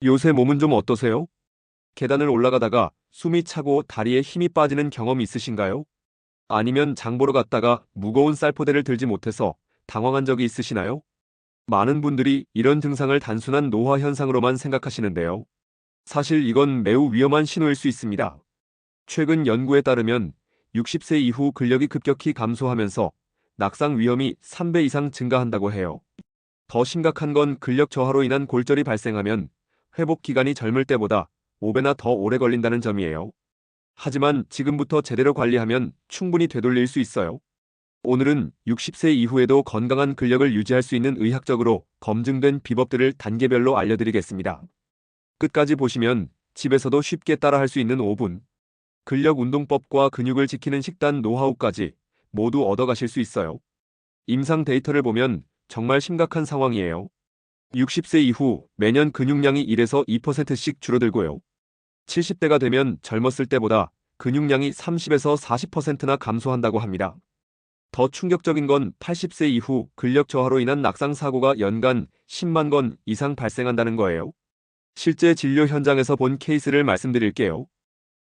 요새 몸은 좀 어떠세요? 계단을 올라가다가 숨이 차고 다리에 힘이 빠지는 경험 있으신가요? 아니면 장 보러 갔다가 무거운 쌀포대를 들지 못해서 당황한 적이 있으시나요? 많은 분들이 이런 증상을 단순한 노화 현상으로만 생각하시는데요. 사실 이건 매우 위험한 신호일 수 있습니다. 최근 연구에 따르면 60세 이후 근력이 급격히 감소하면서 낙상 위험이 3배 이상 증가한다고 해요. 더 심각한 건 근력 저하로 인한 골절이 발생하면 회복 기간이 젊을 때보다 5배나 더 오래 걸린다는 점이에요. 하지만 지금부터 제대로 관리하면 충분히 되돌릴 수 있어요. 오늘은 60세 이후에도 건강한 근력을 유지할 수 있는 의학적으로 검증된 비법들을 단계별로 알려드리겠습니다. 끝까지 보시면 집에서도 쉽게 따라할 수 있는 5분 근력 운동법과 근육을 지키는 식단 노하우까지 모두 얻어가실 수 있어요. 임상 데이터를 보면 정말 심각한 상황이에요. 60세 이후 매년 근육량이 1에서 2%씩 줄어들고요. 70대가 되면 젊었을 때보다 근육량이 30에서 40%나 감소한다고 합니다. 더 충격적인 건 80세 이후 근력 저하로 인한 낙상 사고가 연간 10만 건 이상 발생한다는 거예요. 실제 진료 현장에서 본 케이스를 말씀드릴게요.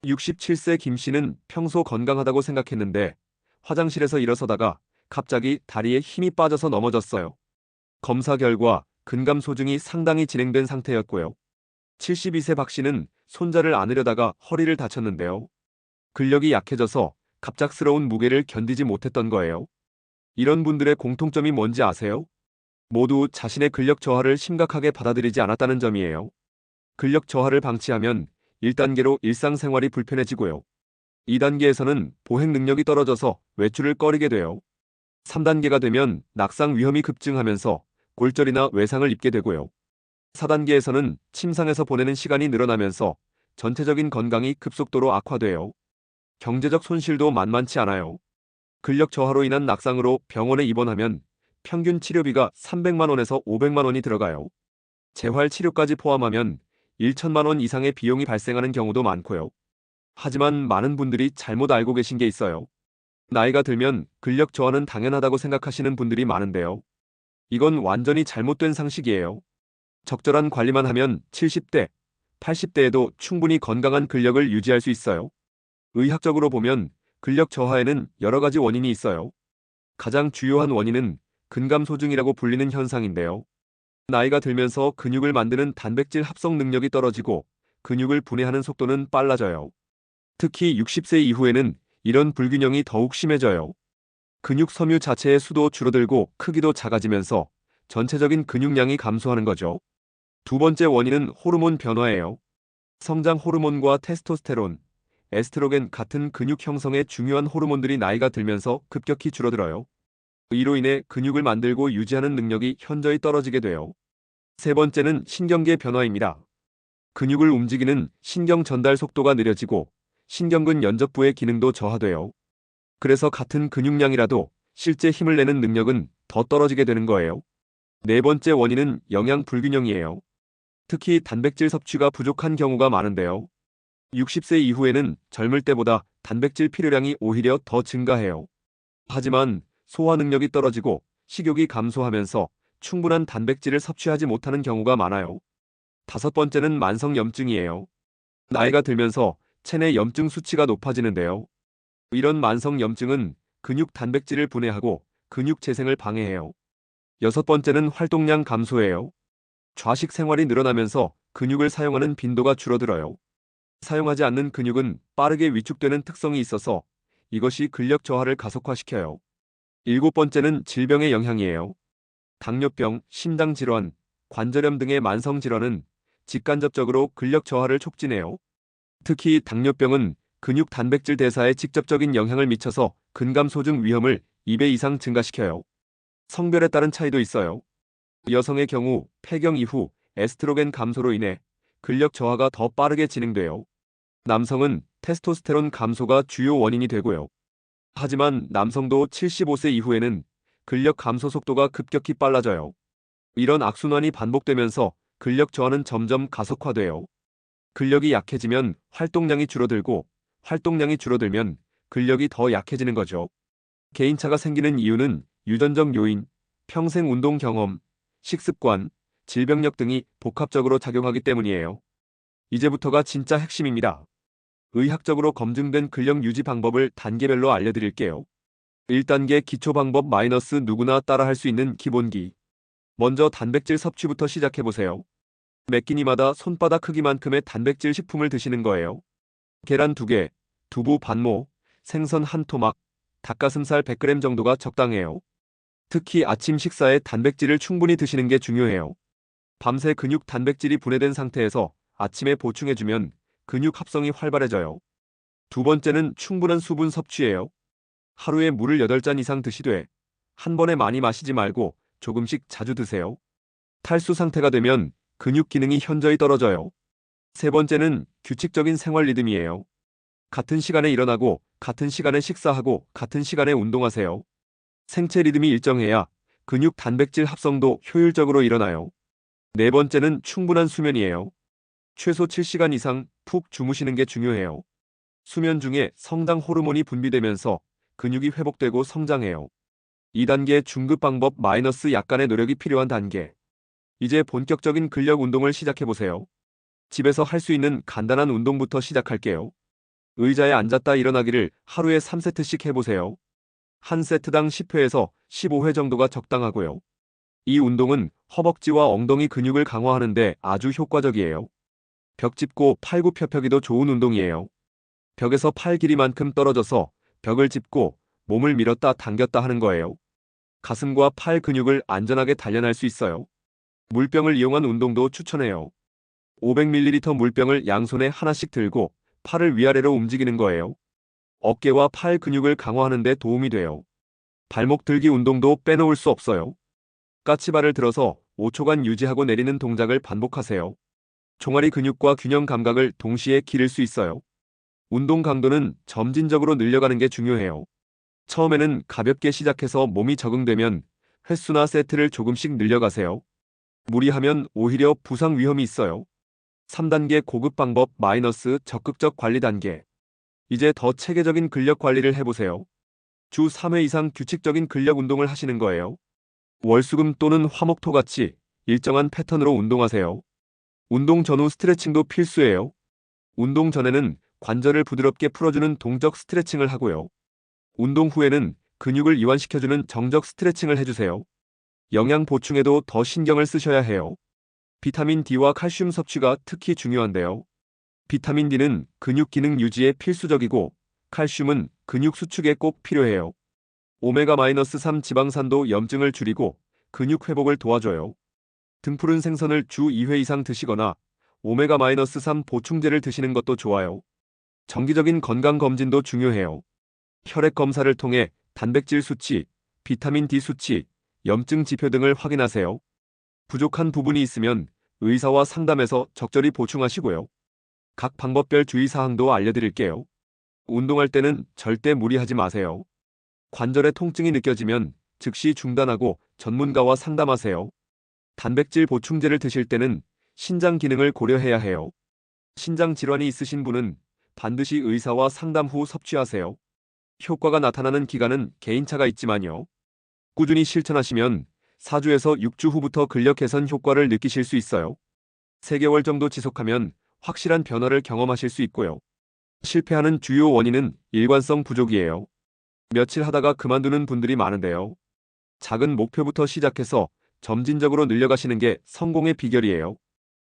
67세 김 씨는 평소 건강하다고 생각했는데 화장실에서 일어서다가 갑자기 다리에 힘이 빠져서 넘어졌어요. 검사 결과 근감 소증이 상당히 진행된 상태였고요. 72세 박 씨는 손자를 안으려다가 허리를 다쳤는데요. 근력이 약해져서 갑작스러운 무게를 견디지 못했던 거예요. 이런 분들의 공통점이 뭔지 아세요? 모두 자신의 근력 저하를 심각하게 받아들이지 않았다는 점이에요. 근력 저하를 방치하면 1단계로 일상생활이 불편해지고요. 2단계에서는 보행 능력이 떨어져서 외출을 꺼리게 돼요. 3단계가 되면 낙상 위험이 급증하면서 골절이나 외상을 입게 되고요. 4단계에서는 침상에서 보내는 시간이 늘어나면서 전체적인 건강이 급속도로 악화돼요. 경제적 손실도 만만치 않아요. 근력 저하로 인한 낙상으로 병원에 입원하면 평균 치료비가 300만 원에서 500만 원이 들어가요. 재활 치료까지 포함하면 1천만 원 이상의 비용이 발생하는 경우도 많고요. 하지만 많은 분들이 잘못 알고 계신 게 있어요. 나이가 들면 근력 저하는 당연하다고 생각하시는 분들이 많은데요. 이건 완전히 잘못된 상식이에요. 적절한 관리만 하면 70대, 80대에도 충분히 건강한 근력을 유지할 수 있어요. 의학적으로 보면 근력 저하에는 여러 가지 원인이 있어요. 가장 주요한 원인은 근감소증이라고 불리는 현상인데요. 나이가 들면서 근육을 만드는 단백질 합성 능력이 떨어지고 근육을 분해하는 속도는 빨라져요. 특히 60세 이후에는 이런 불균형이 더욱 심해져요. 근육 섬유 자체의 수도 줄어들고 크기도 작아지면서 전체적인 근육량이 감소하는 거죠. 두 번째 원인은 호르몬 변화예요. 성장 호르몬과 테스토스테론, 에스트로겐 같은 근육 형성에 중요한 호르몬들이 나이가 들면서 급격히 줄어들어요. 이로 인해 근육을 만들고 유지하는 능력이 현저히 떨어지게 돼요. 세 번째는 신경계 변화입니다. 근육을 움직이는 신경 전달 속도가 느려지고 신경근 연접부의 기능도 저하돼요. 그래서 같은 근육량이라도 실제 힘을 내는 능력은 더 떨어지게 되는 거예요. 네 번째 원인은 영양 불균형이에요. 특히 단백질 섭취가 부족한 경우가 많은데요. 60세 이후에는 젊을 때보다 단백질 필요량이 오히려 더 증가해요. 하지만 소화 능력이 떨어지고 식욕이 감소하면서 충분한 단백질을 섭취하지 못하는 경우가 많아요. 다섯 번째는 만성염증이에요. 나이가 들면서 체내 염증 수치가 높아지는데요. 이런 만성염증은 근육 단백질을 분해하고 근육 재생을 방해해요. 여섯 번째는 활동량 감소예요. 좌식 생활이 늘어나면서 근육을 사용하는 빈도가 줄어들어요. 사용하지 않는 근육은 빠르게 위축되는 특성이 있어서 이것이 근력 저하를 가속화시켜요. 일곱 번째는 질병의 영향이에요. 당뇨병, 심장질환, 관절염 등의 만성질환은 직간접적으로 근력 저하를 촉진해요. 특히 당뇨병은 근육 단백질 대사에 직접적인 영향을 미쳐서 근감소증 위험을 2배 이상 증가시켜요. 성별에 따른 차이도 있어요. 여성의 경우 폐경 이후 에스트로겐 감소로 인해 근력 저하가 더 빠르게 진행돼요. 남성은 테스토스테론 감소가 주요 원인이 되고요. 하지만 남성도 75세 이후에는 근력 감소 속도가 급격히 빨라져요. 이런 악순환이 반복되면서 근력 저하는 점점 가속화돼요. 근력이 약해지면 활동량이 줄어들고 활동량이 줄어들면 근력이 더 약해지는 거죠. 개인차가 생기는 이유는 유전적 요인, 평생 운동 경험, 식습관, 질병력 등이 복합적으로 작용하기 때문이에요. 이제부터가 진짜 핵심입니다. 의학적으로 검증된 근력 유지 방법을 단계별로 알려드릴게요. 1단계 기초 방법 마이너스 누구나 따라 할 수 있는 기본기. 먼저 단백질 섭취부터 시작해보세요. 매 끼니마다 손바닥 크기만큼의 단백질 식품을 드시는 거예요. 계란 2개, 두부 반모, 생선 한 토막, 닭가슴살 100g 정도가 적당해요. 특히 아침 식사에 단백질을 충분히 드시는 게 중요해요. 밤새 근육 단백질이 분해된 상태에서 아침에 보충해주면 근육 합성이 활발해져요. 두 번째는 충분한 수분 섭취예요. 하루에 물을 8잔 이상 드시되 한 번에 많이 마시지 말고 조금씩 자주 드세요. 탈수 상태가 되면 근육 기능이 현저히 떨어져요. 세 번째는 규칙적인 생활 리듬이에요. 같은 시간에 일어나고 같은 시간에 식사하고 같은 시간에 운동하세요. 생체 리듬이 일정해야 근육 단백질 합성도 효율적으로 일어나요. 네 번째는 충분한 수면이에요. 최소 7시간 이상 푹 주무시는 게 중요해요. 수면 중에 성장 호르몬이 분비되면서 근육이 회복되고 성장해요. 2단계 중급 방법 마이너스 약간의 노력이 필요한 단계. 이제 본격적인 근력 운동을 시작해보세요. 집에서 할 수 있는 간단한 운동부터 시작할게요. 의자에 앉았다 일어나기를 하루에 3세트씩 해보세요. 한 세트당 10회에서 15회 정도가 적당하고요. 이 운동은 허벅지와 엉덩이 근육을 강화하는데 아주 효과적이에요. 벽 짚고 팔굽혀펴기도 좋은 운동이에요. 벽에서 팔 길이만큼 떨어져서 벽을 짚고 몸을 밀었다 당겼다 하는 거예요. 가슴과 팔 근육을 안전하게 단련할 수 있어요. 물병을 이용한 운동도 추천해요. 500ml 물병을 양손에 하나씩 들고 팔을 위아래로 움직이는 거예요. 어깨와 팔 근육을 강화하는 데 도움이 돼요. 발목 들기 운동도 빼놓을 수 없어요. 까치발을 들어서 5초간 유지하고 내리는 동작을 반복하세요. 종아리 근육과 균형 감각을 동시에 기를 수 있어요. 운동 강도는 점진적으로 늘려가는 게 중요해요. 처음에는 가볍게 시작해서 몸이 적응되면 횟수나 세트를 조금씩 늘려가세요. 무리하면 오히려 부상 위험이 있어요. 3단계 고급 방법 마이너스 적극적 관리 단계. 이제 더 체계적인 근력 관리를 해보세요. 주 3회 이상 규칙적인 근력 운동을 하시는 거예요. 월수금 또는 화목토같이 일정한 패턴으로 운동하세요. 운동 전후 스트레칭도 필수예요. 운동 전에는 관절을 부드럽게 풀어주는 동적 스트레칭을 하고요. 운동 후에는 근육을 이완시켜주는 정적 스트레칭을 해주세요. 영양 보충에도 더 신경을 쓰셔야 해요. 비타민 D와 칼슘 섭취가 특히 중요한데요. 비타민 D는 근육 기능 유지에 필수적이고 칼슘은 근육 수축에 꼭 필요해요. 오메가-3 지방산도 염증을 줄이고 근육 회복을 도와줘요. 등푸른 생선을 주 2회 이상 드시거나 오메가-3 보충제를 드시는 것도 좋아요. 정기적인 건강검진도 중요해요. 혈액 검사를 통해 단백질 수치, 비타민 D 수치, 염증 지표 등을 확인하세요. 부족한 부분이 있으면 의사와 상담해서 적절히 보충하시고요. 각 방법별 주의사항도 알려드릴게요. 운동할 때는 절대 무리하지 마세요. 관절의 통증이 느껴지면 즉시 중단하고 전문가와 상담하세요. 단백질 보충제를 드실 때는 신장 기능을 고려해야 해요. 신장 질환이 있으신 분은 반드시 의사와 상담 후 섭취하세요. 효과가 나타나는 기간은 개인차가 있지만요. 꾸준히 실천하시면 4주에서 6주 후부터 근력 개선 효과를 느끼실 수 있어요. 3개월 정도 지속하면 확실한 변화를 경험하실 수 있고요. 실패하는 주요 원인은 일관성 부족이에요. 며칠 하다가 그만두는 분들이 많은데요. 작은 목표부터 시작해서 점진적으로 늘려가시는 게 성공의 비결이에요.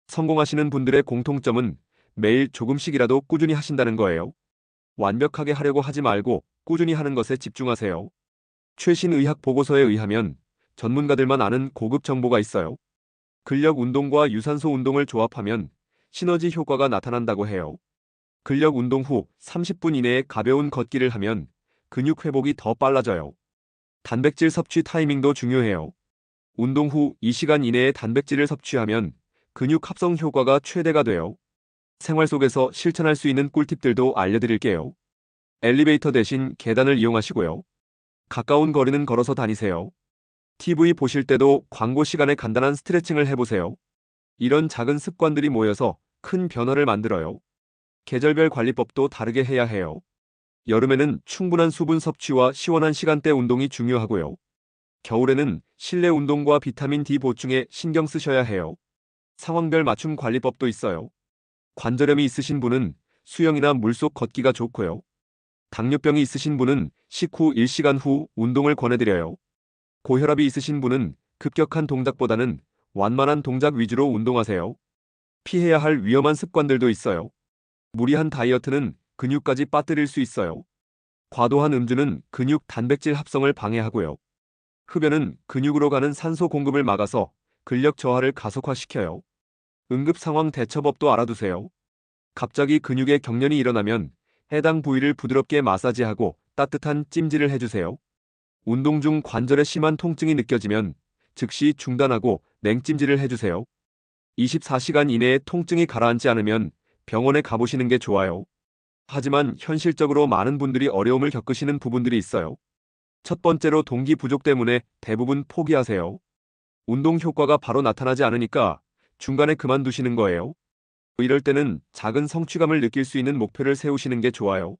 성공하시는 분들의 공통점은 매일 조금씩이라도 꾸준히 하신다는 거예요. 완벽하게 하려고 하지 말고 꾸준히 하는 것에 집중하세요. 최신 의학 보고서에 의하면 전문가들만 아는 고급 정보가 있어요. 근력 운동과 유산소 운동을 조합하면 시너지 효과가 나타난다고 해요. 근력 운동 후 30분 이내에 가벼운 걷기를 하면 근육 회복이 더 빨라져요. 단백질 섭취 타이밍도 중요해요. 운동 후 2시간 이내에 단백질을 섭취하면 근육 합성 효과가 최대가 돼요. 생활 속에서 실천할 수 있는 꿀팁들도 알려드릴게요. 엘리베이터 대신 계단을 이용하시고요. 가까운 거리는 걸어서 다니세요. TV 보실 때도 광고 시간에 간단한 스트레칭을 해보세요. 이런 작은 습관들이 모여서 큰 변화를 만들어요. 계절별 관리법도 다르게 해야 해요. 여름에는 충분한 수분 섭취와 시원한 시간대 운동이 중요하고요. 겨울에는 실내 운동과 비타민 D 보충에 신경 쓰셔야 해요. 상황별 맞춤 관리법도 있어요. 관절염이 있으신 분은 수영이나 물속 걷기가 좋고요. 당뇨병이 있으신 분은 식후 1시간 후 운동을 권해드려요. 고혈압이 있으신 분은 급격한 동작보다는 완만한 동작 위주로 운동하세요. 피해야 할 위험한 습관들도 있어요. 무리한 다이어트는 근육까지 빠뜨릴 수 있어요. 과도한 음주는 근육 단백질 합성을 방해하고요. 흡연은 근육으로 가는 산소 공급을 막아서 근력 저하를 가속화시켜요. 응급 상황 대처법도 알아두세요. 갑자기 근육에 경련이 일어나면 해당 부위를 부드럽게 마사지하고 따뜻한 찜질을 해주세요. 운동 중 관절에 심한 통증이 느껴지면 즉시 중단하고 냉찜질을 해주세요. 24시간 이내에 통증이 가라앉지 않으면 병원에 가보시는 게 좋아요. 하지만 현실적으로 많은 분들이 어려움을 겪으시는 부분들이 있어요. 첫 번째로 동기 부족 때문에 대부분 포기하세요. 운동 효과가 바로 나타나지 않으니까 중간에 그만두시는 거예요. 이럴 때는 작은 성취감을 느낄 수 있는 목표를 세우시는 게 좋아요.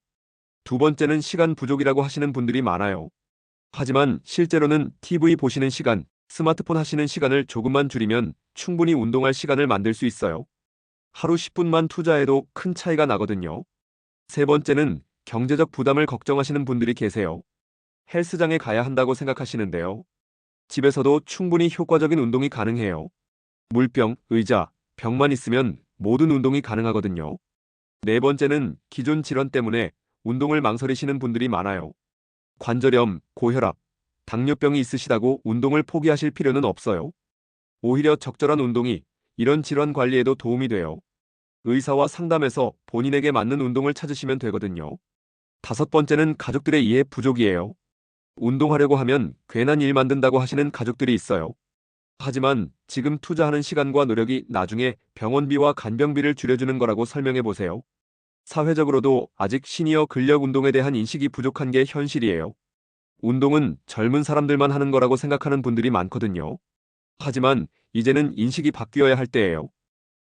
두 번째는 시간 부족이라고 하시는 분들이 많아요. 하지만 실제로는 TV 보시는 시간, 스마트폰 하시는 시간을 조금만 줄이면 충분히 운동할 시간을 만들 수 있어요. 하루 10분만 투자해도 큰 차이가 나거든요. 세 번째는 경제적 부담을 걱정하시는 분들이 계세요. 헬스장에 가야 한다고 생각하시는데요. 집에서도 충분히 효과적인 운동이 가능해요. 물병, 의자, 벽만 있으면 모든 운동이 가능하거든요. 네 번째는 기존 질환 때문에 운동을 망설이시는 분들이 많아요. 관절염, 고혈압, 당뇨병이 있으시다고 운동을 포기하실 필요는 없어요. 오히려 적절한 운동이 이런 질환 관리에도 도움이 돼요. 의사와 상담해서 본인에게 맞는 운동을 찾으시면 되거든요. 다섯 번째는 가족들의 이해 부족이에요. 운동하려고 하면 괜한 일 만든다고 하시는 가족들이 있어요. 하지만 지금 투자하는 시간과 노력이 나중에 병원비와 간병비를 줄여주는 거라고 설명해 보세요. 사회적으로도 아직 시니어 근력 운동에 대한 인식이 부족한 게 현실이에요. 운동은 젊은 사람들만 하는 거라고 생각하는 분들이 많거든요. 하지만 이제는 인식이 바뀌어야 할 때예요.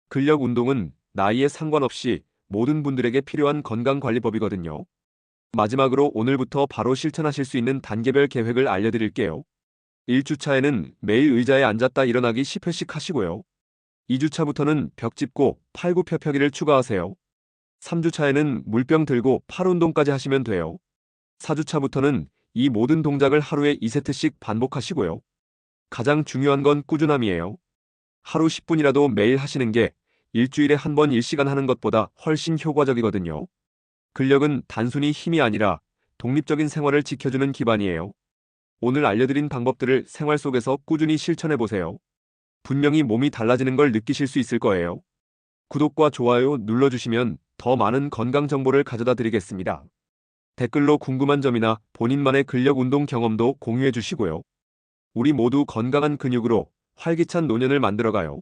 근력 운동은 나이에 상관없이 모든 분들에게 필요한 건강관리법이거든요. 마지막으로 오늘부터 바로 실천하실 수 있는 단계별 계획을 알려드릴게요. 1주차에는 매일 의자에 앉았다 일어나기 10회씩 하시고요. 2주차부터는 벽 짚고 팔굽혀펴기를 추가하세요. 3주차에는 물병 들고 팔 운동까지 하시면 돼요. 4주차부터는 이 모든 동작을 하루에 2세트씩 반복하시고요. 가장 중요한 건 꾸준함이에요. 하루 10분이라도 매일 하시는 게 일주일에 한 번 1시간 하는 것보다 훨씬 효과적이거든요. 근력은 단순히 힘이 아니라 독립적인 생활을 지켜주는 기반이에요. 오늘 알려드린 방법들을 생활 속에서 꾸준히 실천해보세요. 분명히 몸이 달라지는 걸 느끼실 수 있을 거예요. 구독과 좋아요 눌러주시면 더 많은 건강 정보를 가져다 드리겠습니다. 댓글로 궁금한 점이나 본인만의 근력 운동 경험도 공유해 주시고요. 우리 모두 건강한 근육으로 활기찬 노년을 만들어가요.